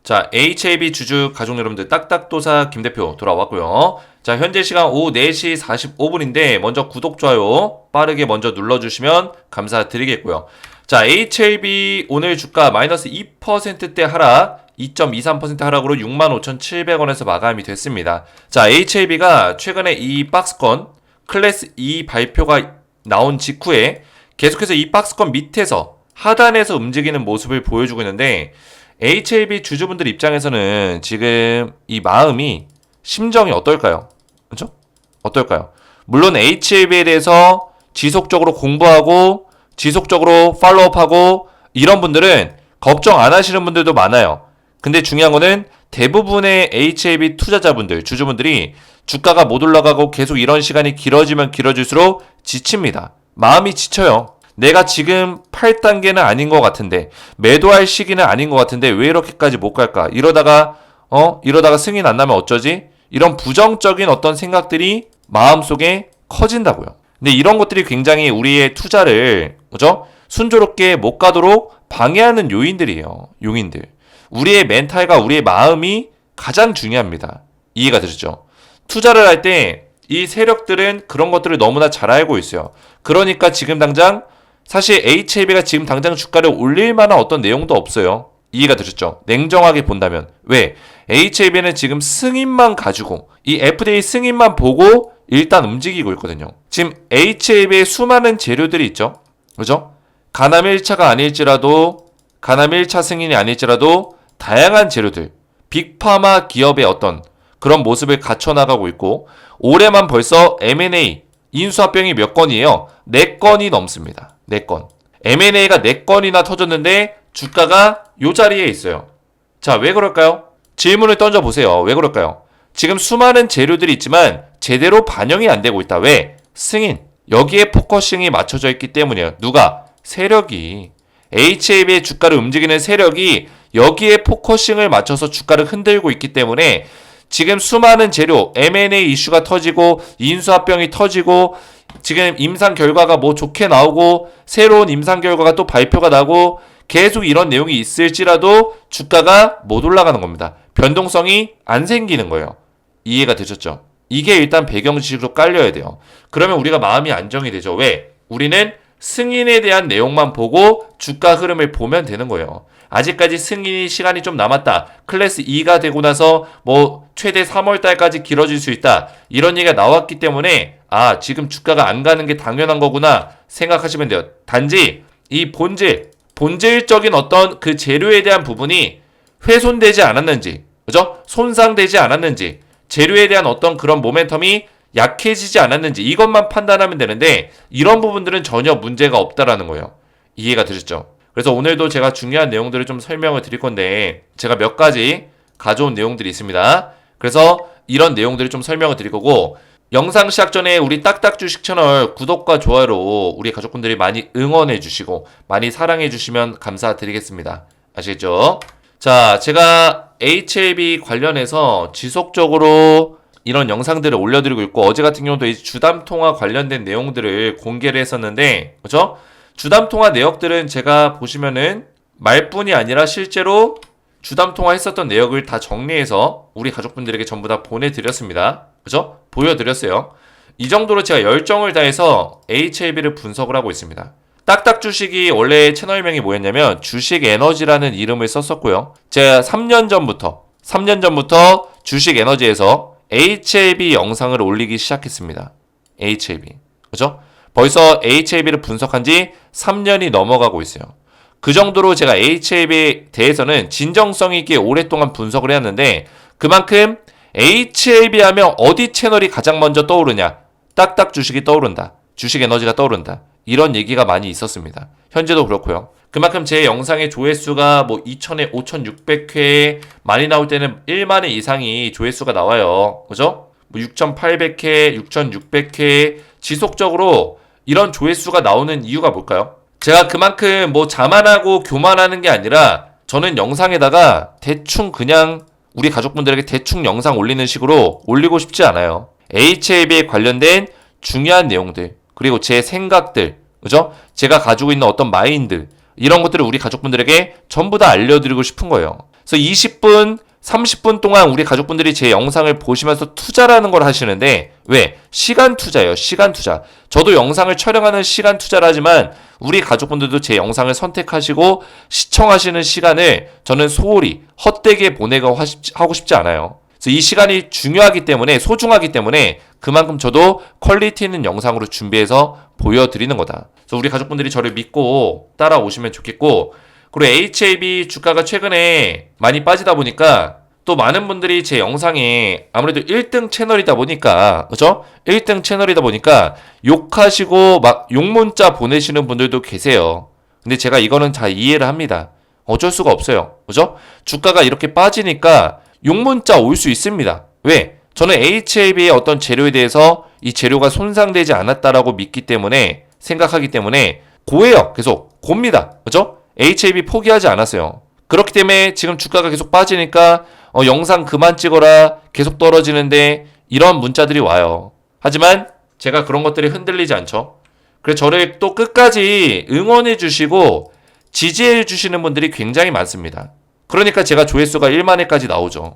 자, HAB 주주 가족 여러분들 딱딱도사 김대표 돌아왔고요. 자, 현재 시간 오후 4시 45분인데 먼저 구독, 좋아요 빠르게 먼저 눌러주시면 감사드리겠고요. 자, HAB 오늘 주가 마이너스 2%대 하락, 2.23% 하락으로 65,700원에서 마감이 됐습니다. 자, HAB가 최근에 이 박스권 클래스 2 발표가 나온 직후에 계속해서 이 박스권 밑에서 하단에서 움직이는 모습을 보여주고 있는데, HAB 주주분들 입장에서는 지금 이 마음이, 심정이 어떨까요? 그죠? 어떨까요? 물론 HAB에 대해서 지속적으로 공부하고 지속적으로 팔로우업하고 이런 분들은 걱정 안 하시는 분들도 많아요. 근데 중요한 거는 대부분의 HAB 투자자분들, 주주분들이 주가가 못 올라가고 계속 이런 시간이 길어지면 길어질수록 지칩니다. 마음이 지쳐요. 내가 지금 팔 단계는 아닌 것 같은데, 매도할 시기는 아닌 것 같은데 왜 이렇게까지 못 갈까? 이러다가 승인 안 나면 어쩌지? 이런 부정적인 어떤 생각들이 마음속에 커진다고요. 근데 이런 것들이 굉장히 우리의 투자를, 그죠? 순조롭게 못 가도록 방해하는 요인들이에요. 요인들. 우리의 멘탈과 우리의 마음이 가장 중요합니다. 이해가 되시죠? 투자를 할 때 이 세력들은 그런 것들을 너무나 잘 알고 있어요. 그러니까 지금 당장 사실 HAB가 지금 당장 주가를 올릴 만한 어떤 내용도 없어요. 이해가 되셨죠? 냉정하게 본다면. 왜? HAB는 지금 승인만 가지고, 이 FDA 승인만 보고 일단 움직이고 있거든요. 지금 HAB의 수많은 재료들이 있죠. 그죠? 가남 1차가 아닐지라도, 가남 1차 승인이 아닐지라도 다양한 재료들, 빅파마 기업의 어떤 그런 모습을 갖춰나가고 있고, 올해만 벌써 M&A 인수합병이 몇 건이에요? 4건이 넘습니다. 4건. M&A가 4건이나 터졌는데 주가가 요 자리에 있어요. 자, 왜 그럴까요? 질문을 던져보세요. 왜 그럴까요? 지금 수많은 재료들이 있지만 제대로 반영이 안 되고 있다. 왜? 승인. 여기에 포커싱이 맞춰져 있기 때문이에요. 누가? 세력이. HAB의 주가를 움직이는 세력이 여기에 포커싱을 맞춰서 주가를 흔들고 있기 때문에 지금 수많은 재료, M&A 이슈가 터지고 인수합병이 터지고 지금 임상 결과가 뭐 좋게 나오고 새로운 임상 결과가 또 발표가 나고 계속 이런 내용이 있을지라도 주가가 못 올라가는 겁니다. 변동성이 안 생기는 거예요. 이해가 되셨죠? 이게 일단 배경지식으로 깔려야 돼요. 그러면 우리가 마음이 안정이 되죠. 왜? 우리는 승인에 대한 내용만 보고 주가 흐름을 보면 되는 거예요. 아직까지 승인이 시간이 좀 남았다. 클래스 2가 되고 나서 뭐 최대 3월 달까지 길어질 수 있다. 이런 얘기가 나왔기 때문에 지금 주가가 안 가는 게 당연한 거구나 생각하시면 돼요. 단지 이 본질적인 어떤 그 재료에 대한 부분이 훼손되지 않았는지, 그죠? 손상되지 않았는지, 재료에 대한 어떤 그런 모멘텀이 약해지지 않았는지 이것만 판단하면 되는데 이런 부분들은 전혀 문제가 없다라는 거예요. 이해가 되셨죠? 그래서 오늘도 제가 중요한 내용들을 좀 설명을 드릴 건데 제가 몇 가지 가져온 내용들이 있습니다. 그래서 이런 내용들을 좀 설명을 드릴 거고, 영상 시작 전에 우리 딱딱 주식 채널 구독과 좋아요로 우리 가족분들이 많이 응원해 주시고 많이 사랑해 주시면 감사드리겠습니다. 아시겠죠? 자, 제가 HAB 관련해서 지속적으로 이런 영상들을 올려드리고 있고, 어제 같은 경우도 이 주담통화 관련된 내용들을 공개를 했었는데, 그죠? 주담통화 내역들은 제가 보시면은 말뿐이 아니라 실제로 주담통화 했었던 내역을 다 정리해서 우리 가족분들에게 전부 다 보내드렸습니다. 그죠? 보여드렸어요. 이 정도로 제가 열정을 다해서 HAB를 분석을 하고 있습니다. 딱딱 주식이 원래 채널명이 뭐였냐면 주식 에너지라는 이름을 썼었고요. 제가 3년 전부터 주식 에너지에서 HAB 영상을 올리기 시작했습니다. HAB. 그죠? 벌써 HAB를 분석한 지 3년이 넘어가고 있어요. 그 정도로 제가 HAB에 대해서는 진정성 있게 오랫동안 분석을 해왔는데, 그만큼 HAB 하면 어디 채널이 가장 먼저 떠오르냐? 딱딱 주식이 떠오른다. 주식 에너지가 떠오른다. 이런 얘기가 많이 있었습니다. 현재도 그렇고요. 그만큼 제 영상의 조회수가 뭐 2,000회, 5,600회, 많이 나올 때는 1만회 이상이 조회수가 나와요. 그죠? 뭐 6,800회, 6,600회 지속적으로 이런 조회수가 나오는 이유가 뭘까요? 제가 그만큼 뭐 자만하고 교만하는 게 아니라 저는 영상에다가 대충 그냥 우리 가족분들에게 대충 영상 올리는 식으로 올리고 싶지 않아요. HAB에 관련된 중요한 내용들, 그리고 제 생각들, 그죠? 제가 가지고 있는 어떤 마인드, 이런 것들을 우리 가족분들에게 전부 다 알려드리고 싶은 거예요. 그래서 20분, 30분 동안 우리 가족분들이 제 영상을 보시면서 투자라는 걸 하시는데 왜? 시간 투자예요. 시간 투자. 저도 영상을 촬영하는 시간 투자를 하지만 우리 가족분들도 제 영상을 선택하시고 시청하시는 시간을 저는 소홀히 헛되게 보내고 하고 싶지 않아요. 그래서 이 시간이 중요하기 때문에 소중하기 때문에 그만큼 저도 퀄리티 있는 영상으로 준비해서 보여드리는 거다. 그래서 우리 가족분들이 저를 믿고 따라오시면 좋겠고 그리고 HAB 주가가 최근에 많이 빠지다 보니까 또 많은 분들이 제 영상에 아무래도 1등 채널이다 보니까 그죠? 1등 채널이다 보니까 욕하시고 막 욕문자 보내시는 분들도 계세요. 근데 제가 이거는 다 이해를 합니다. 어쩔 수가 없어요. 그죠? 주가가 이렇게 빠지니까 욕문자 올 수 있습니다. 왜? 저는 HAB의 어떤 재료에 대해서 이 재료가 손상되지 않았다라고 믿기 때문에 생각하기 때문에 고해요. 계속 곱니다. 그죠? HAB 포기하지 않았어요. 그렇기 때문에 지금 주가가 계속 빠지니까 영상 그만 찍어라 계속 떨어지는데 이런 문자들이 와요. 하지만 제가 그런 것들이 흔들리지 않죠. 그래서 저를 또 끝까지 응원해 주시고 지지해 주시는 분들이 굉장히 많습니다. 그러니까 제가 조회수가 1만 회까지 나오죠.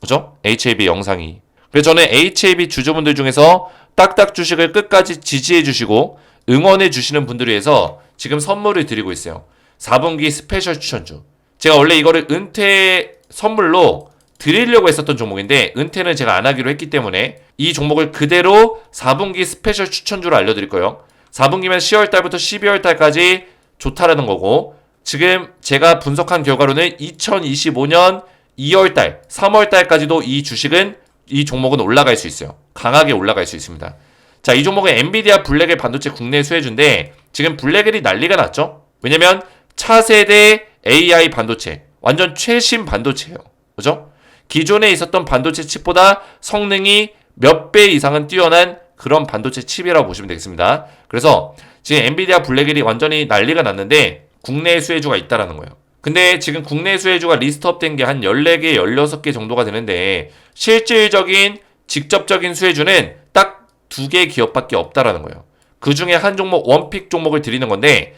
그죠? HAB 영상이. 그래서 저는 HAB 주주분들 중에서 딱딱 주식을 끝까지 지지해 주시고 응원해 주시는 분들을 위해서 지금 선물을 드리고 있어요. 4분기 스페셜 추천주. 제가 원래 이거를 은퇴 선물로 드리려고 했었던 종목인데 은퇴는 제가 안 하기로 했기 때문에 이 종목을 그대로 4분기 스페셜 추천주로 알려드릴 거예요. 4분기면 10월달부터 12월달까지 좋다라는 거고 지금 제가 분석한 결과로는 2025년 2월달, 3월달까지도 이 주식은 이 종목은 올라갈 수 있어요. 강하게 올라갈 수 있습니다. 자, 이 종목은 엔비디아 블랙엘 반도체 국내 수혜주인데 지금 블랙엘이 난리가 났죠. 왜냐면 차세대 AI 반도체, 완전 최신 반도체예요. 그죠? 기존에 있었던 반도체 칩보다 성능이 몇 배 이상은 뛰어난 그런 반도체 칩이라고 보시면 되겠습니다. 그래서 지금 엔비디아 블랙엘이 완전히 난리가 났는데 국내 수혜주가 있다라는 거예요. 근데 지금 국내 수혜주가 리스트업 된 게 한 14개, 16개 정도가 되는데 실질적인 직접적인 수혜주는 딱 2개 기업밖에 없다라는 거예요. 그 중에 한 종목, 원픽 종목을 드리는 건데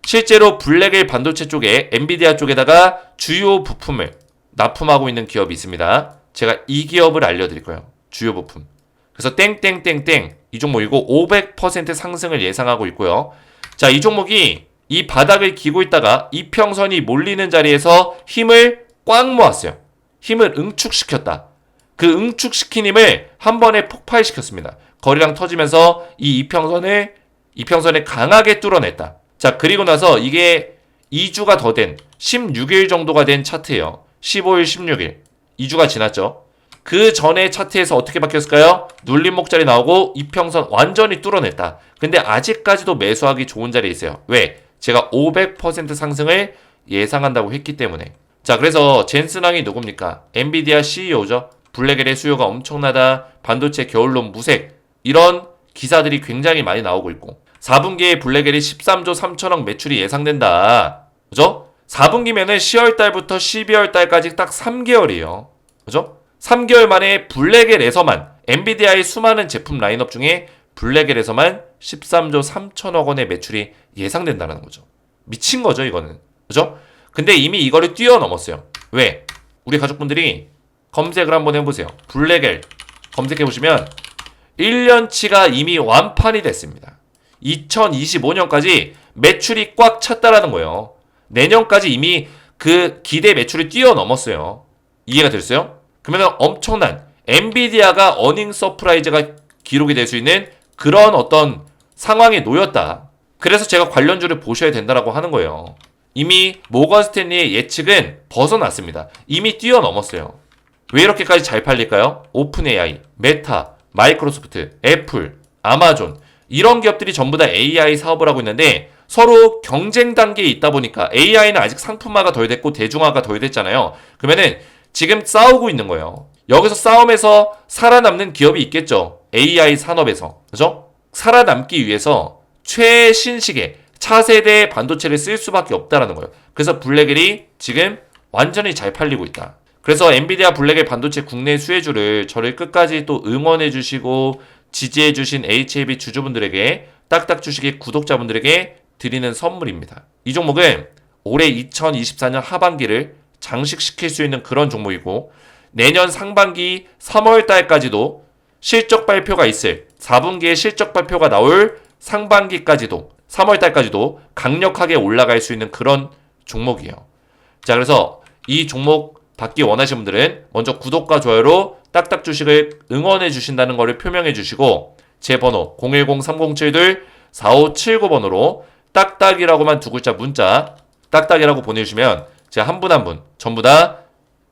실제로 블랙엘 반도체 쪽에 엔비디아 쪽에다가 주요 부품을 납품하고 있는 기업이 있습니다. 제가 이 기업을 알려드릴 거예요. 주요 부품. 그래서 땡땡땡땡 이 종목이고 500% 상승을 예상하고 있고요. 자, 이 종목이 이 바닥을 기고 있다가 이평선이 몰리는 자리에서 힘을 꽉 모았어요. 힘을 응축시켰다. 그 응축시킨 힘을 한 번에 폭발시켰습니다. 거리랑 터지면서 이 이평선을 강하게 뚫어냈다. 자, 그리고 나서 이게 2주가 더 된 16일 정도가 된 차트예요. 15일, 16일. 2주가 지났죠. 그 전에 차트에서 어떻게 바뀌었을까요? 눌림목자리 나오고 이평선 완전히 뚫어냈다. 근데 아직까지도 매수하기 좋은 자리에 있어요. 왜? 제가 500% 상승을 예상한다고 했기 때문에. 자, 그래서 젠슨왕이 누굽니까? 엔비디아 CEO죠. 블랙엘의 수요가 엄청나다. 반도체 겨울론 무색. 이런 기사들이 굉장히 많이 나오고 있고 4분기에 블랙엘이 13조 3천억 매출이 예상된다. 그죠? 4분기면은 10월달부터 12월달까지 딱 3개월이에요. 그죠? 3개월 만에 블랙엘에서만 엔비디아의 수많은 제품 라인업 중에 블랙엘에서만 13조 3천억 원의 매출이 예상된다는 거죠. 미친 거죠, 이거는. 그죠? 근데 이미 이거를 뛰어넘었어요. 왜? 우리 가족분들이 검색을 한번 해보세요. 블랙엘 검색해보시면 1년치가 이미 완판이 됐습니다. 2025년까지 매출이 꽉 찼다라는 거예요. 내년까지 이미 그 기대 매출이 뛰어넘었어요. 이해가 됐어요? 그러면 엄청난 엔비디아가 어닝 서프라이즈가 기록이 될 수 있는 그런 어떤 상황에 놓였다. 그래서 제가 관련주를 보셔야 된다라고 하는 거예요. 이미 모건 스탠리의 예측은 벗어났습니다. 이미 뛰어넘었어요. 왜 이렇게까지 잘 팔릴까요? 오픈 AI, 메타, 마이크로소프트, 애플, 아마존 이런 기업들이 전부 다 AI 사업을 하고 있는데 서로 경쟁 단계에 있다 보니까 AI는 아직 상품화가 덜 됐고 대중화가 덜 됐잖아요. 그러면은 지금 싸우고 있는 거예요. 여기서 싸움에서 살아남는 기업이 있겠죠. AI 산업에서. 그죠? 살아남기 위해서 최신식의 차세대 반도체를 쓸 수밖에 없다라는 거예요. 그래서 블랙엘이 지금 완전히 잘 팔리고 있다. 그래서 엔비디아 블랙엘 반도체 국내 수혜주를 저를 끝까지 또 응원해 주시고 지지해 주신 HAB 주주분들에게 딱딱 주식의 구독자분들에게 드리는 선물입니다. 이 종목은 올해 2024년 하반기를 장식시킬 수 있는 그런 종목이고 내년 상반기 3월 달까지도 실적 발표가 있을 4분기에 실적 발표가 나올 상반기까지도 3월 달까지도 강력하게 올라갈 수 있는 그런 종목이에요. 자, 그래서 이 종목 받기 원하시는 분들은 먼저 구독과 좋아요로 딱딱 주식을 응원해 주신다는 것을 표명해 주시고 제 번호 010-307-4579번으로 딱딱이라고만 두 글자 문자 딱딱이라고 보내주시면 제가 한 분 한 분 전부 다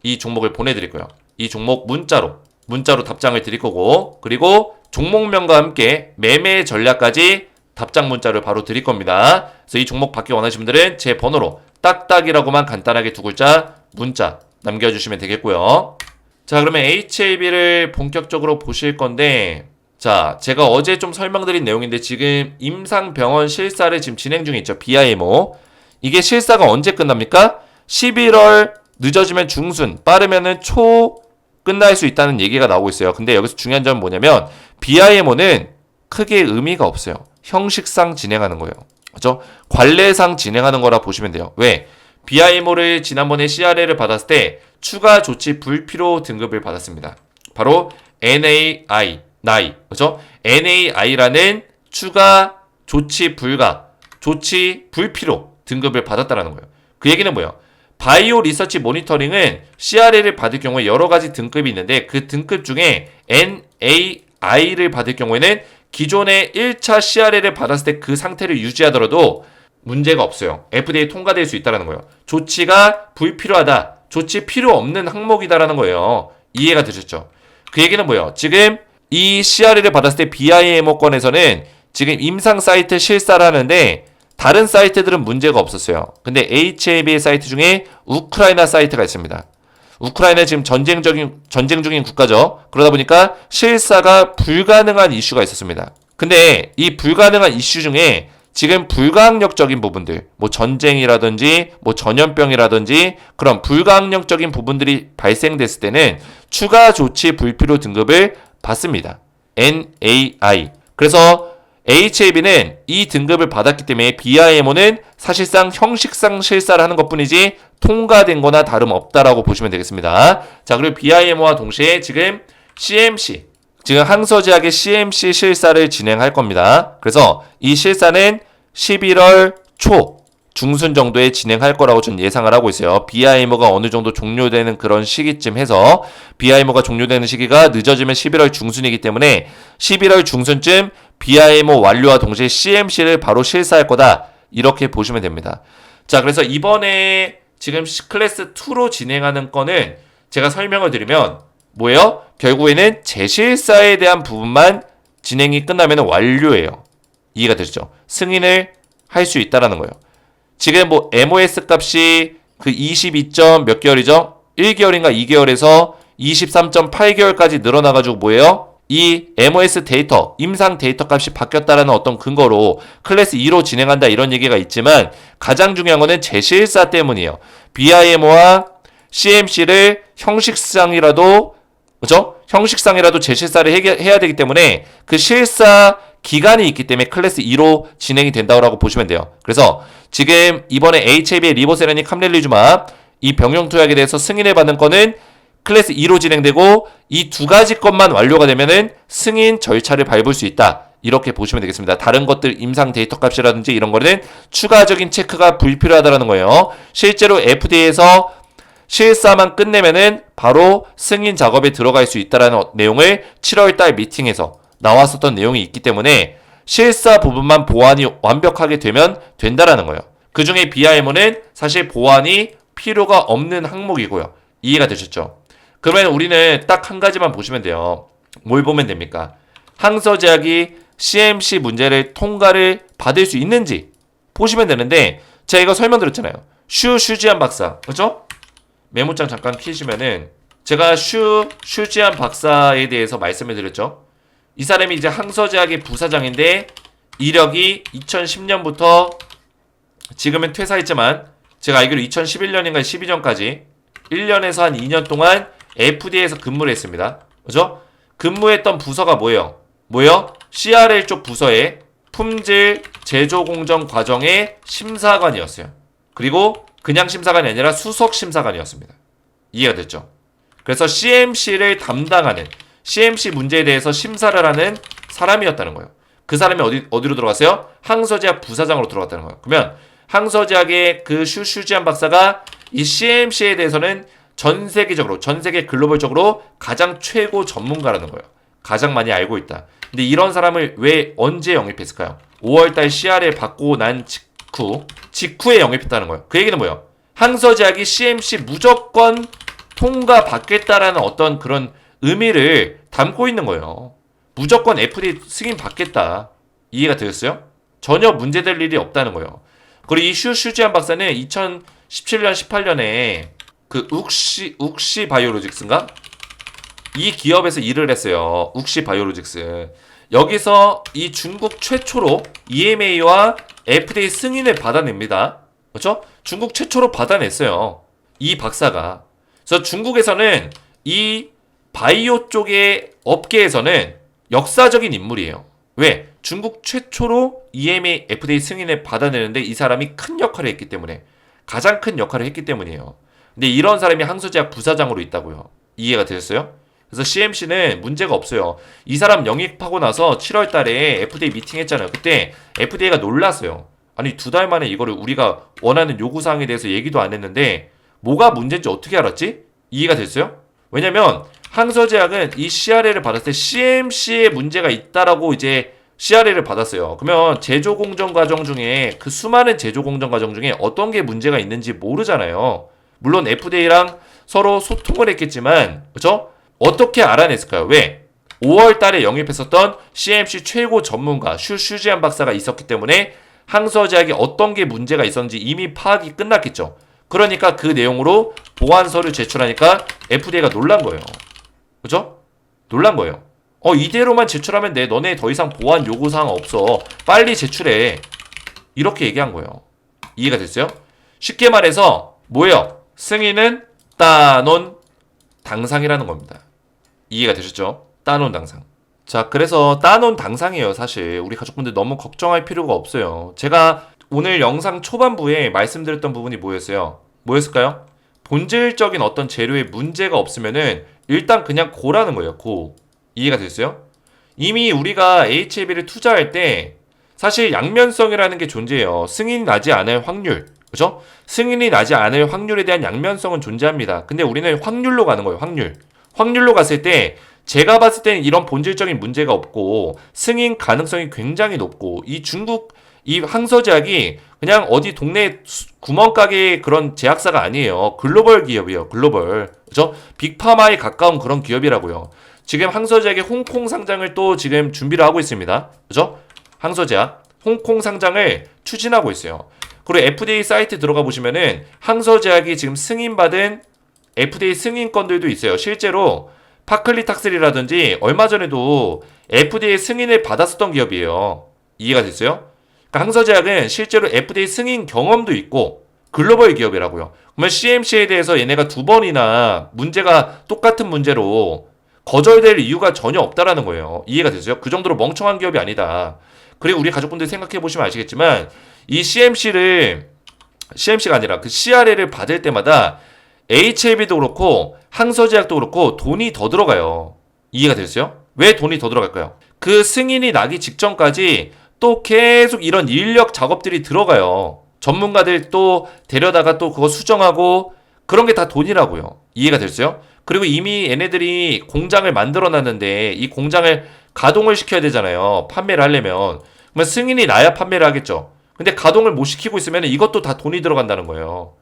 이 종목을 보내드릴 거예요. 이 종목 문자로 답장을 드릴 거고 그리고 종목명과 함께 매매 전략까지 답장 문자를 바로 드릴 겁니다. 그래서 이 종목 받기 원하시는 분들은 제 번호로 딱딱이라고만 간단하게 두 글자 문자 남겨주시면 되겠고요. 자, 그러면 HLB를 본격적으로 보실 건데 자, 제가 어제 좀 설명드린 내용인데 지금 임상병원 실사를 지금 진행 중에 있죠. BIMO. 이게 실사가 언제 끝납니까? 11월 늦어지면 중순, 빠르면은 초 끝날 수 있다는 얘기가 나오고 있어요. 근데 여기서 중요한 점은 뭐냐면 BIMO는 크게 의미가 없어요. 형식상 진행하는 거예요. 그렇죠? 관례상 진행하는 거라 보시면 돼요. 왜? BIMO를 지난번에 CRL을 받았을 때 추가 조치 불필요 등급을 받았습니다. 바로 NAI, 그렇죠? NAI라는 추가 조치 불가, 조치 불필요 등급을 받았다라는 거예요. 그 얘기는 뭐예요? 바이오 리서치 모니터링은 CRL을 받을 경우에 여러 가지 등급이 있는데 그 등급 중에 NAI를 받을 경우에는 기존의 1차 CRL을 받았을 때 그 상태를 유지하더라도 문제가 없어요. FDA 통과될 수 있다는 거예요. 조치가 불필요하다. 조치 필요 없는 항목이다라는 거예요. 이해가 되셨죠? 그 얘기는 뭐예요? 지금 이 CRL을 받았을 때 BIMO권에서는 지금 임상 사이트 실사를 하는데 다른 사이트들은 문제가 없었어요. 근데 HLB의 사이트 중에 우크라이나 사이트가 있습니다. 우크라이나 지금 전쟁 중인 국가죠. 그러다 보니까 실사가 불가능한 이슈가 있었습니다. 근데 이 불가능한 이슈 중에 지금 불가항력적인 부분들, 뭐 전쟁이라든지 뭐 전염병이라든지 그런 불가항력적인 부분들이 발생됐을 때는 추가 조치 불필요 등급을 받습니다. NAI. 그래서 HLB는 이 등급을 받았기 때문에 BIMO는 사실상 형식상 실사를 하는 것뿐이지 통과된 거나 다름없다라고 보시면 되겠습니다. 자, 그리고 BIMO와 동시에 지금 CMC, 지금 항서제약의 CMC 실사를 진행할 겁니다. 그래서 이 실사는 11월 초 중순 정도에 진행할 거라고 저는 예상을 하고 있어요. BIMO가 어느 정도 종료되는 그런 시기쯤 해서 BIMO가 종료되는 시기가 늦어지면 11월 중순이기 때문에 11월 중순쯤 BIMO 완료와 동시에 CMC를 바로 실사할 거다. 이렇게 보시면 됩니다. 자, 그래서 이번에 지금 클래스 2로 진행하는 거는 제가 설명을 드리면 뭐예요? 결국에는 재실사에 대한 부분만 진행이 끝나면 완료예요. 이해가 되시죠? 승인을 할 수 있다라는 거예요. 지금 뭐 MOS 값이 그 22점 몇 개월이죠? 1개월인가 2개월에서 23.8개월까지 늘어나가지고 뭐예요? 이 MOS 데이터, 임상 데이터 값이 바뀌었다라는 어떤 근거로 클래스 2로 진행한다 이런 얘기가 있지만 가장 중요한 거는 재실사 때문이에요. BIMO와 CMC를 형식상이라도, 그죠? 형식상이라도 재실사를 해야 되기 때문에 그 실사 기간이 있기 때문에 클래스 2로 진행이 된다고 보시면 돼요. 그래서 지금 이번에 HAB의 리보세라닉 함렐리주맙 이 병용투약에 대해서 승인을 받는 거는 클래스 2로 진행되고 이 두 가지 것만 완료가 되면은 승인 절차를 밟을 수 있다. 이렇게 보시면 되겠습니다. 다른 것들 임상 데이터 값이라든지 이런 거는 추가적인 체크가 불필요하다는 거예요. 실제로 FDA에서 실사만 끝내면은 바로 승인 작업에 들어갈 수 있다는 내용을 7월달 미팅에서 나왔었던 내용이 있기 때문에 실사 부분만 보완이 완벽하게 되면 된다라는 거예요. 그 중에 BIMO는 사실 보완이 필요가 없는 항목이고요. 이해가 되셨죠? 그러면 우리는 딱 한 가지만 보시면 돼요. 뭘 보면 됩니까? 항서제약이 CMC 문제를 통과를 받을 수 있는지 보시면 되는데 제가 이거 설명드렸잖아요. 슈지한 박사, 그렇죠? 메모장 잠깐 키시면은 제가 슈지한 박사에 대해서 말씀을 드렸죠. 이 사람이 이제 항서제약의 부사장인데 이력이 2010년부터 지금은 퇴사했지만 제가 알기로 2011년인가 12년까지 1년에서 한 2년 동안 FDA에서 근무를 했습니다. 그죠? 근무했던 부서가 뭐예요? CRL 쪽 부서의 품질 제조 공정 과정의 심사관이었어요. 그리고 그냥 심사관이 아니라 수석 심사관이었습니다. 이해가 됐죠? 그래서 CMC를 담당하는 CMC 문제에 대해서 심사를 하는 사람이었다는 거예요. 그 사람이 어디로 들어갔어요? 항서제약 부사장으로 들어갔다는 거예요. 그러면 항서제약의 그 슈지안 박사가 이 CMC에 대해서는 전 세계 글로벌적으로 가장 최고 전문가라는 거예요. 가장 많이 알고 있다. 근데 이런 사람을 왜 언제 영입했을까요? 5월달 CR을 받고 난 직후에 영입했다는 거예요. 그 얘기는 뭐예요? 항서제약이 CMC 무조건 통과받겠다라는 어떤 그런 의미를 담고 있는 거예요. 무조건 FDA 승인 받겠다. 이해가 되셨어요? 전혀 문제될 일이 없다는 거예요. 그리고 이 슈지안 박사는 2017년, 18년에 그 욱시 바이오로직스인가? 이 기업에서 일을 했어요. 욱시 바이오로직스. 여기서 이 중국 최초로 EMA와 FDA 승인을 받아냅니다. 그렇죠? 중국 최초로 받아냈어요. 이 박사가. 그래서 중국에서는 이 바이오 쪽의 업계에서는 역사적인 인물이에요. 왜? 중국 최초로 EMA, FDA 승인을 받아내는데 이 사람이 큰 역할을 했기 때문에, 가장 큰 역할을 했기 때문이에요. 근데 이런 사람이 항서제약 부사장으로 있다고요. 이해가 되셨어요? 그래서 CMC는 문제가 없어요. 이 사람 영입하고 나서 7월 달에 FDA 미팅 했잖아요. 그때 FDA가 놀랐어요. 아니 2달 만에 이거를 우리가 원하는 요구사항에 대해서 얘기도 안 했는데 뭐가 문제인지 어떻게 알았지? 이해가 됐어요? 왜냐면 항서제약은 이 CRA를 받았을 때 CMC에 문제가 있다라고 이제 CRA를 받았어요. 그러면 제조 공정 과정 중에 그 수많은 제조 공정 과정 중에 어떤 게 문제가 있는지 모르잖아요. 물론 FDA랑 서로 소통을 했겠지만, 그렇죠? 어떻게 알아냈을까요? 왜? 5월 달에 영입했었던 CMC 최고 전문가 슈지안 박사가 있었기 때문에 항서제약에 어떤 게 문제가 있었는지 이미 파악이 끝났겠죠. 그러니까 그 내용으로 보완서를 제출하니까 FDA가 놀란 거예요. 그죠? 놀란 거예요. 이대로만 제출하면 돼. 너네 더 이상 보완 요구사항 없어. 빨리 제출해. 이렇게 얘기한 거예요. 이해가 됐어요? 쉽게 말해서 뭐예요? 승인은 따논 당상이라는 겁니다. 이해가 되셨죠? 따논 당상. 자, 그래서 따논 당상이에요. 사실 우리 가족분들 너무 걱정할 필요가 없어요. 제가 오늘 영상 초반부에 말씀드렸던 부분이 뭐였을까요? 본질적인 어떤 재료에 문제가 없으면은 일단 그냥 고라는 거예요. 고. 이해가 됐어요? 이미 우리가 HAB를 투자할 때 사실 양면성이라는 게 존재해요. 승인이 나지 않을 확률. 그죠? 승인이 나지 않을 확률에 대한 양면성은 존재합니다. 근데 우리는 확률로 가는 거예요. 확률로 갔을 때 제가 봤을 때는 이런 본질적인 문제가 없고 승인 가능성이 굉장히 높고 이 중국 이 항서제약이 그냥 어디 동네 구멍가게 그런 제약사가 아니에요. 글로벌 기업이에요. 글로벌. 그죠? 빅파마에 가까운 그런 기업이라고요. 지금 항서제약의 홍콩 상장을 또 지금 준비를 하고 있습니다. 그죠? 항서제약 홍콩 상장을 추진하고 있어요. 그리고 FDA 사이트 들어가 보시면은 항서제약이 지금 승인받은 FDA 승인건들도 있어요. 실제로 파클리탁슬이라든지 얼마 전에도 FDA 승인을 받았었던 기업이에요. 이해가 됐어요? 그러니까 항서제약은 실제로 FDA 승인 경험도 있고 글로벌 기업이라고요. 그러면 CMC에 대해서 얘네가 2번이나 문제가 똑같은 문제로 거절될 이유가 전혀 없다라는 거예요. 이해가 되세요? 그 정도로 멍청한 기업이 아니다. 그리고 우리 가족분들 생각해 보시면 아시겠지만 이 CMC가 아니라 그 CRA를 받을 때마다 HAB도 그렇고 항서제약도 그렇고 돈이 더 들어가요. 이해가 되세요? 왜 돈이 더 들어갈까요? 그 승인이 나기 직전까지 또 계속 이런 인력 작업들이 들어가요. 전문가들 또 데려다가 또 그거 수정하고 그런 게 다 돈이라고요. 이해가 됐어요? 그리고 이미 얘네들이 공장을 만들어 놨는데 이 공장을 가동을 시켜야 되잖아요. 판매를 하려면. 그러면 승인이 나야 판매를 하겠죠. 근데 가동을 못 시키고 있으면 이것도 다 돈이 들어간다는 거예요.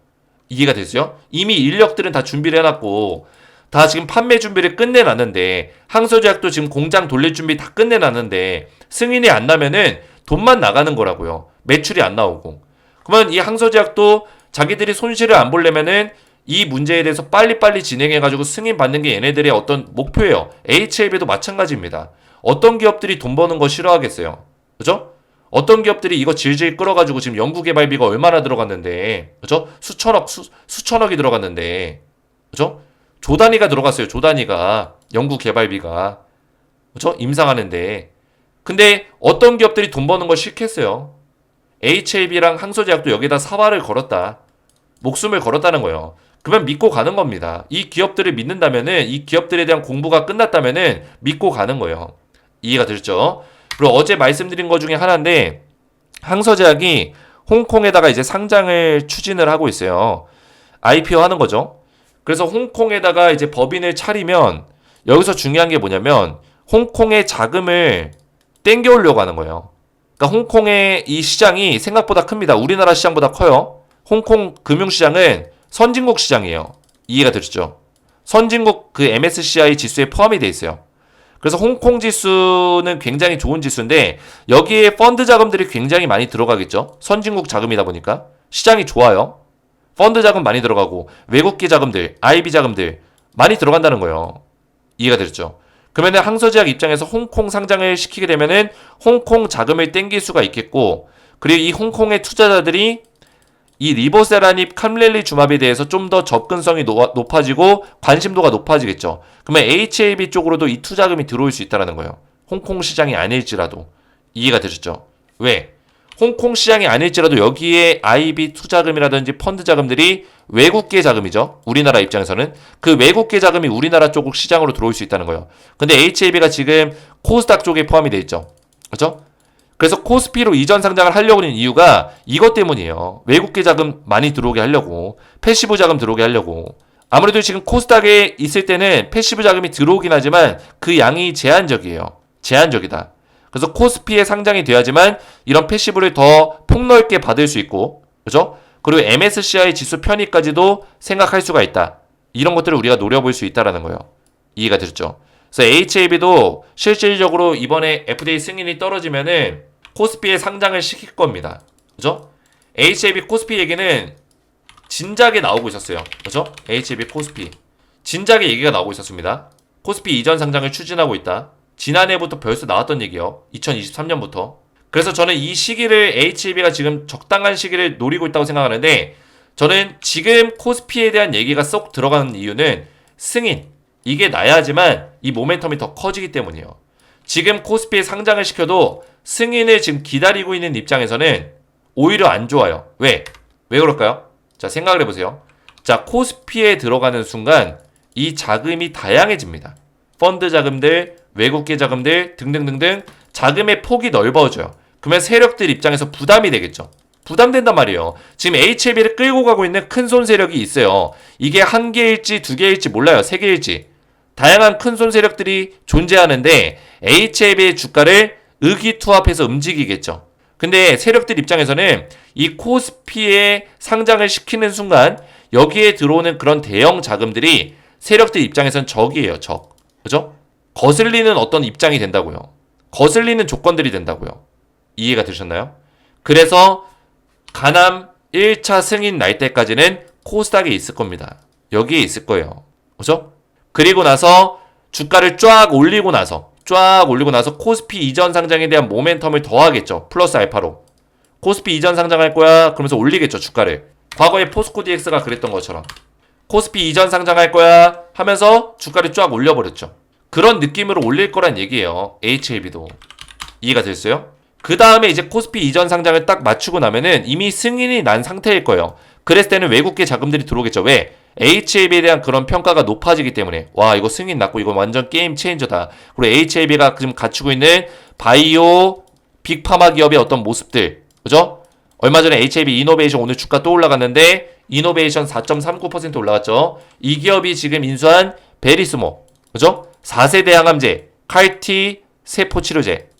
이해가 됐어요? 이미 인력들은 다 준비를 해놨고 다 지금 판매 준비를 끝내놨는데 항서제약도 지금 공장 돌릴 준비 다 끝내놨는데 승인이 안 나면은 돈만 나가는 거라고요. 매출이 안 나오고. 그러면 이 항서제약도 자기들이 손실을 안 보려면은 이 문제에 대해서 빨리빨리 진행해가지고 승인 받는 게 얘네들의 어떤 목표예요. HAB도 마찬가지입니다. 어떤 기업들이 돈 버는 거 싫어하겠어요. 그죠? 어떤 기업들이 이거 질질 끌어가지고 지금 연구개발비가 얼마나 들어갔는데, 그죠? 수천억이 들어갔는데, 그죠? 조 단위가 들어갔어요. 조 단위가 연구개발비가, 그죠? 임상하는데. 근데 어떤 기업들이 돈 버는 거 싫겠어요. HAB랑 항서제약도 여기다 사활을 걸었다. 목숨을 걸었다는 거예요. 그러면 믿고 가는 겁니다. 이 기업들을 믿는다면은, 이 기업들에 대한 공부가 끝났다면은 믿고 가는 거예요. 이해가 되셨죠? 그리고 어제 말씀드린 것 중에 하나인데, 항서제약이 홍콩에다가 이제 상장을 추진을 하고 있어요. IPO 하는 거죠. 그래서 홍콩에다가 이제 법인을 차리면 여기서 중요한 게 뭐냐면 홍콩의 자금을 땡겨오려고 하는 거예요. 그러니까 홍콩의 이 시장이 생각보다 큽니다. 우리나라 시장보다 커요. 홍콩 금융시장은 선진국 시장이에요. 이해가 되시죠? 선진국 그 MSCI 지수에 포함이 돼 있어요. 그래서 홍콩 지수는 굉장히 좋은 지수인데 여기에 펀드 자금들이 굉장히 많이 들어가겠죠. 선진국 자금이다 보니까 시장이 좋아요. 펀드 자금 많이 들어가고 외국계 자금들, IB 자금들 많이 들어간다는 거예요. 이해가 되셨죠? 그러면 항서제약 입장에서 홍콩 상장을 시키게 되면은 홍콩 자금을 땡길 수가 있겠고, 그리고 이 홍콩의 투자자들이 이 리보세라닙 캄렐리 주맙에 대해서 좀 더 접근성이 높아지고 관심도가 높아지겠죠. 그러면 HAB 쪽으로도 이 투자금이 들어올 수 있다는 거예요. 홍콩 시장이 아닐지라도. 이해가 되셨죠? 왜? 홍콩 시장이 아닐지라도 여기에 IB 투자금이라든지 펀드 자금들이 외국계 자금이죠. 우리나라 입장에서는. 그 외국계 자금이 우리나라 쪽 시장으로 들어올 수 있다는 거예요. 근데 HAB가 지금 코스닥 쪽에 포함이 돼 있죠. 그렇죠? 그래서 코스피로 이전 상장을 하려고 하는 이유가 이것 때문이에요. 외국계 자금 많이 들어오게 하려고. 패시브 자금 들어오게 하려고. 아무래도 지금 코스닥에 있을 때는 패시브 자금이 들어오긴 하지만 그 양이 제한적이에요. 제한적이다. 그래서 코스피에 상장이 돼야지만 이런 패시브를 더 폭넓게 받을 수 있고, 그죠? 그리고 MSCI 지수 편입까지도 생각할 수가 있다. 이런 것들을 우리가 노려볼 수 있다라는 거예요. 이해가 되셨죠? 그래서 HAB도 실질적으로 이번에 FDA 승인이 떨어지면은 코스피에 상장을 시킬 겁니다. 그죠? HAB 코스피 얘기는 진작에 나오고 있었어요. 그죠? HAB 코스피. 진작에 얘기가 나오고 있었습니다. 코스피 이전 상장을 추진하고 있다. 지난해부터 벌써 나왔던 얘기요. 2023년부터. 그래서 저는 이 시기를 HAB가 지금 적당한 시기를 노리고 있다고 생각하는데, 저는 지금 코스피에 대한 얘기가 쏙 들어가는 이유는 승인. 이게 나야지만 이 모멘텀이 더 커지기 때문이에요. 지금 코스피에 상장을 시켜도 승인을 지금 기다리고 있는 입장에서는 오히려 안 좋아요. 왜? 왜 그럴까요? 자, 생각을 해보세요. 자, 코스피에 들어가는 순간 이 자금이 다양해집니다. 펀드 자금들, 외국계 자금들 등등등등 자금의 폭이 넓어져요. 그러면 세력들 입장에서 부담이 되겠죠. 부담된단 말이에요. 지금 HAB를 끌고 가고 있는 큰손 세력이 있어요. 이게 한 개일지 두 개일지 몰라요. 세 개일지. 다양한 큰손 세력들이 존재하는데 HAB의 주가를 의기투합해서 움직이겠죠. 근데 세력들 입장에서는 이 코스피에 상장을 시키는 순간 여기에 들어오는 그런 대형 자금들이 세력들 입장에서는 적이에요. 적. 그죠? 거슬리는 어떤 입장이 된다고요. 거슬리는 조건들이 된다고요. 이해가 되셨나요? 그래서 가남 1차 승인 날 때까지는 코스닥에 있을 겁니다. 여기에 있을 거예요. 그죠? 그리고 나서 주가를 쫙 올리고 나서 코스피 이전 상장에 대한 모멘텀을 더하겠죠. 플러스 알파로. 코스피 이전 상장할 거야. 그러면서 올리겠죠. 주가를. 과거에 포스코 DX가 그랬던 것처럼. 코스피 이전 상장할 거야 하면서 주가를 쫙 올려버렸죠. 그런 느낌으로 올릴 거란 얘기예요. HAB도. 이해가 됐어요? 그 다음에 이제 코스피 이전 상장을 딱 맞추고 나면은 이미 승인이 난 상태일 거예요. 그랬을 때는 외국계 자금들이 들어오겠죠. 왜? HAB에 대한 그런 평가가 높아지기 때문에. 와, 이거 승인 났고 이거 완전 게임 체인저다. 그리고 HAB가 지금 갖추고 있는 바이오, 빅파마 기업의 어떤 모습들. 그죠? 얼마 전에 HAB 이노베이션 오늘 주가 또 올라갔는데 이노베이션 4.39% 올라갔죠. 이 기업이 지금 인수한 베리스모. 그죠? 4세대 항암제, 칼티 세포치료제,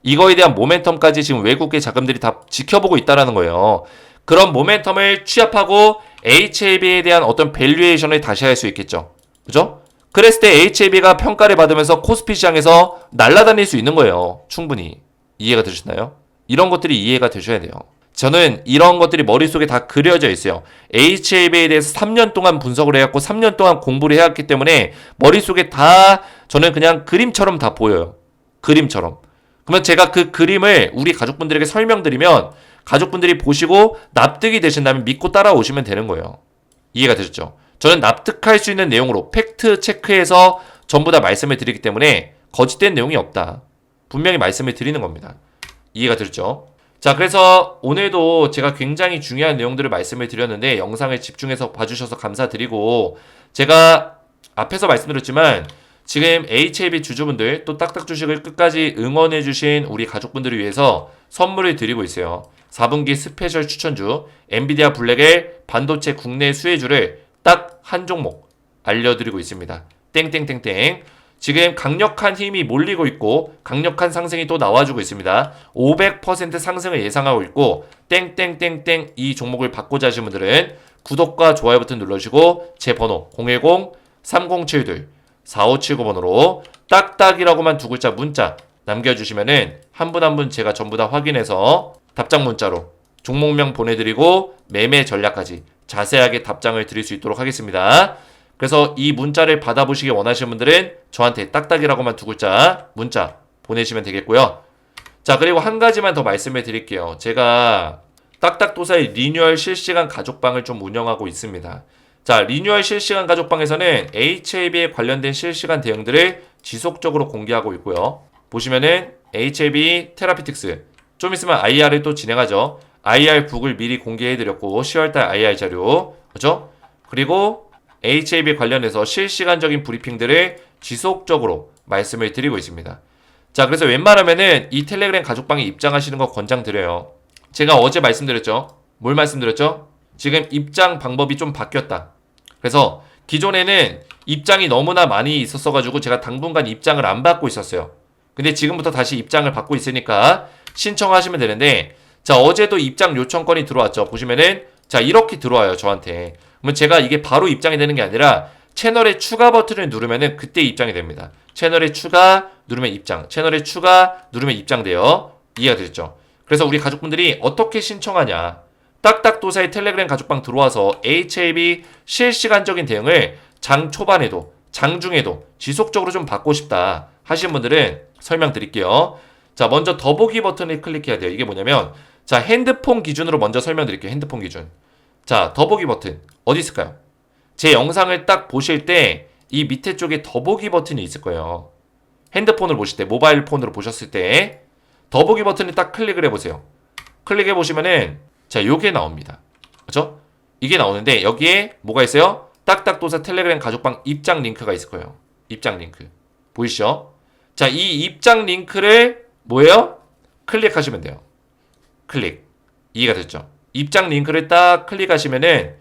이거에 대한 모멘텀까지 지금 외국계 자금들이 다 지켜보고 있다라는 거예요. 그런 모멘텀을 취합하고 HAB에 대한 어떤 밸류에이션을 다시 할 수 있겠죠. 그죠? 그랬을 때 HAB가 평가를 받으면서 코스피 시장에서 날아다닐 수 있는 거예요. 충분히. 이해가 되셨나요? 이런 것들이 이해가 되셔야 돼요. 저는 이런 것들이 머릿속에 다 그려져 있어요. HAB에 대해서 3년 동안 분석을 해갖고 3년 동안 공부를 해왔기 때문에 머릿속에 다 저는 그냥 그림처럼 다 보여요. 그림처럼. 그러면 제가 그 그림을 우리 가족분들에게 설명드리면 가족분들이 보시고 납득이 되신다면 믿고 따라오시면 되는 거예요. 이해가 되셨죠? 저는 납득할 수 있는 내용으로 팩트 체크해서 전부 다 말씀을 드리기 때문에 거짓된 내용이 없다. 분명히 말씀을 드리는 겁니다. 이해가 되셨죠? 자, 그래서 오늘도 제가 굉장히 중요한 내용들을 말씀을 드렸는데 영상을 집중해서 봐주셔서 감사드리고 제가 앞에서 말씀드렸지만 지금 HAB 주주분들 또 딱딱 주식을 끝까지 응원해주신 우리 가족분들을 위해서 선물을 드리고 있어요. 4분기 스페셜 추천주 엔비디아 블랙의 반도체 국내 수혜주를 딱 한 종목 알려드리고 있습니다. 땡땡땡땡. 지금 강력한 힘이 몰리고 있고 강력한 상승이 또 나와주고 있습니다. 500% 상승을 예상하고 있고 땡땡땡땡 이 종목을 받고자 하시는 분들은 구독과 좋아요 버튼 눌러주시고 제 번호 010-3072-4579번으로 딱딱이라고만 두 글자 문자 남겨주시면은 한 분 한 분 제가 전부 다 확인해서 답장 문자로 종목명 보내드리고 매매 전략까지 자세하게 답장을 드릴 수 있도록 하겠습니다. 그래서 이 문자를 받아보시기 원하시는 분들은 저한테 딱딱이라고만 두 글자 문자 보내시면 되겠고요. 자, 그리고 한 가지만 더 말씀을 드릴게요. 제가 딱딱도사의 리뉴얼 실시간 가족방을 좀 운영하고 있습니다. 자, 리뉴얼 실시간 가족방에서는 HAB에 관련된 실시간 대응들을 지속적으로 공개하고 있고요. 보시면은 HAB 테라피틱스 좀 있으면 IR을 또 진행하죠. IR 북을 미리 공개해드렸고 10월달 IR 자료 그죠? 그리고 HAB 관련해서 실시간적인 브리핑들을 지속적으로 말씀을 드리고 있습니다. 자, 그래서 웬만하면은 이 텔레그램 가족방에 입장하시는 거 권장드려요. 제가 어제 말씀드렸죠. 뭘 말씀드렸죠? 지금 입장 방법이 좀 바뀌었다. 그래서 기존에는 입장이 너무나 많이 있었어가지고 제가 당분간 입장을 안 받고 있었어요. 근데 지금부터 다시 입장을 받고 있으니까 신청하시면 되는데 자, 어제도 입장 요청건이 들어왔죠. 보시면은 자, 이렇게 들어와요, 저한테. 그러면 제가 이게 바로 입장이 되는 게 아니라 채널의 추가 버튼을 누르면은 그때 입장이 됩니다. 채널의 추가 누르면 입장, 채널의 추가 누르면 입장돼요. 이해가 되셨죠? 그래서 우리 가족분들이 어떻게 신청하냐? 딱딱도사의 텔레그램 가족방 들어와서 HAB 실시간적인 대응을 장 초반에도 장 중에도 지속적으로 좀 받고 싶다 하시는 분들은 설명드릴게요. 자, 먼저 더보기 버튼을 클릭해야 돼요. 이게 뭐냐면 자, 핸드폰 기준으로 먼저 설명드릴게요. 핸드폰 기준. 자, 더보기 버튼 어디 있을까요? 제 영상을 딱 보실 때 이 밑에 쪽에 더보기 버튼이 있을 거예요. 핸드폰을 보실 때, 모바일 폰으로 보셨을 때 더보기 버튼을 딱 클릭을 해보세요. 클릭해 보시면은 자, 요게 나옵니다. 그렇죠? 이게 나오는데 여기에 뭐가 있어요? 딱딱도사 텔레그램 가족방 입장 링크가 있을 거예요. 입장 링크 보이시죠? 자, 이 입장 링크를 뭐예요? 클릭하시면 돼요. 클릭. 이해가 됐죠? 입장 링크를 딱 클릭하시면은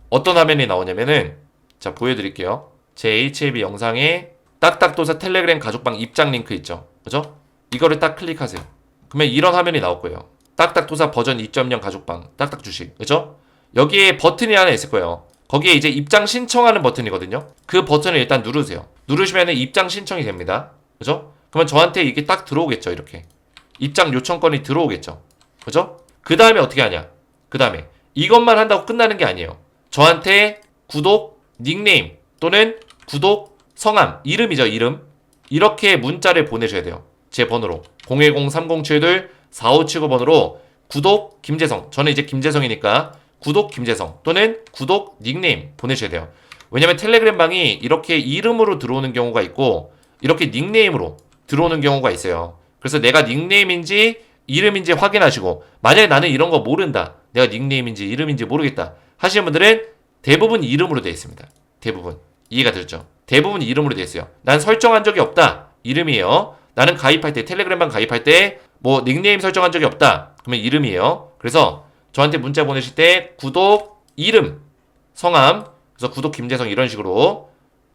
어떤 화면이 나오냐면은 자, 보여드릴게요. 제 HAB 영상에 딱딱도사 텔레그램 가족방 입장 링크 있죠? 그죠? 이거를 딱 클릭하세요. 그러면 이런 화면이 나올 거예요. 딱딱도사 버전 2.0 가족방 딱딱 주식. 그죠? 여기에 버튼이 하나 있을 거예요. 거기에 이제 입장 신청하는 버튼이거든요. 그 버튼을 일단 누르세요. 누르시면은 입장 신청이 됩니다. 그죠? 그러면 저한테 이게 딱 들어오겠죠. 이렇게. 입장 요청권이 들어오겠죠. 그죠? 그 다음에 어떻게 하냐? 그 다음에 이것만 한다고 끝나는 게 아니에요. 저한테 구독, 닉네임 또는 구독, 성함, 이름이죠. 이름. 이렇게 문자를 보내셔야 돼요. 제 번호로 010-3072-4579번으로 구독 김재성. 저는 이제 김재성이니까 구독 김재성 또는 구독 닉네임 보내셔야 돼요. 왜냐면 텔레그램 방이 이렇게 이름으로 들어오는 경우가 있고 이렇게 닉네임으로 들어오는 경우가 있어요. 그래서 내가 닉네임인지 이름인지 확인하시고 만약에 나는 이런 거 모른다. 내가 닉네임인지 이름인지 모르겠다 하시는 분들은 대부분 이름으로 되어 있습니다. 대부분. 이해가 되죠? 대부분 이름으로 되어 있어요. 난 설정한 적이 없다. 이름이에요. 나는 가입할 때 텔레그램방 가입할 때 뭐 닉네임 설정한 적이 없다. 그러면 이름이에요. 그래서 저한테 문자 보내실 때 구독, 이름, 성함 그래서 구독 김재성 이런 식으로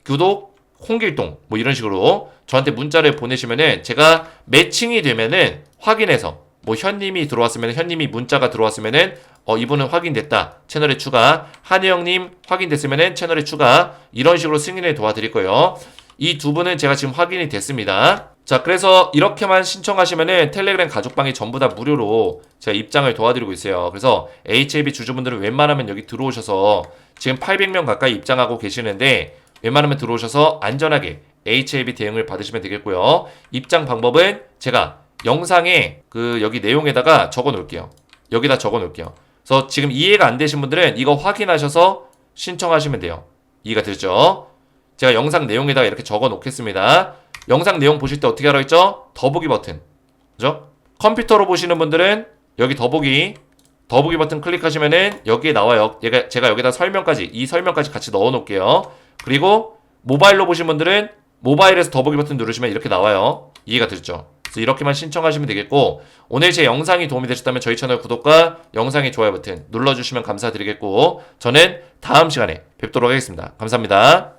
구독 홍길동 뭐 이런 식으로 저한테 문자를 보내시면은 제가 매칭이 되면은 확인해서 뭐 현님이 들어왔으면 현님이 문자가 들어왔으면은 이분은 확인됐다 채널에 추가 한혜영님 확인됐으면은 채널에 추가 이런 식으로 승인을 도와드릴 거예요. 이 두 분은 제가 지금 확인이 됐습니다. 자, 그래서 이렇게만 신청하시면은 텔레그램 가족방이 전부 다 무료로 제가 입장을 도와드리고 있어요. 그래서 HAB 주주분들은 웬만하면 여기 들어오셔서 지금 800명 가까이 입장하고 계시는데 웬만하면 들어오셔서 안전하게 HAB 대응을 받으시면 되겠고요. 입장 방법은 제가 영상에 여기 내용에다가 적어 놓을게요. 여기다 적어 놓을게요. 그래서 지금 이해가 안 되신 분들은 이거 확인하셔서 신청하시면 돼요. 이해가 되죠? 제가 영상 내용에다가 이렇게 적어 놓겠습니다. 영상 내용 보실 때 어떻게 하라 했죠? 더보기 버튼. 그죠? 컴퓨터로 보시는 분들은 여기 더보기 버튼 클릭하시면은 여기에 나와요. 제가 여기다 이 설명까지 같이 넣어 놓을게요. 그리고 모바일로 보신 분들은 모바일에서 더보기 버튼 누르시면 이렇게 나와요. 이해가 되죠? 그래서 이렇게만 신청하시면 되겠고, 오늘 제 영상이 도움이 되셨다면 저희 채널 구독과 영상의 좋아요 버튼 눌러주시면 감사드리겠고, 저는 다음 시간에 뵙도록 하겠습니다. 감사합니다.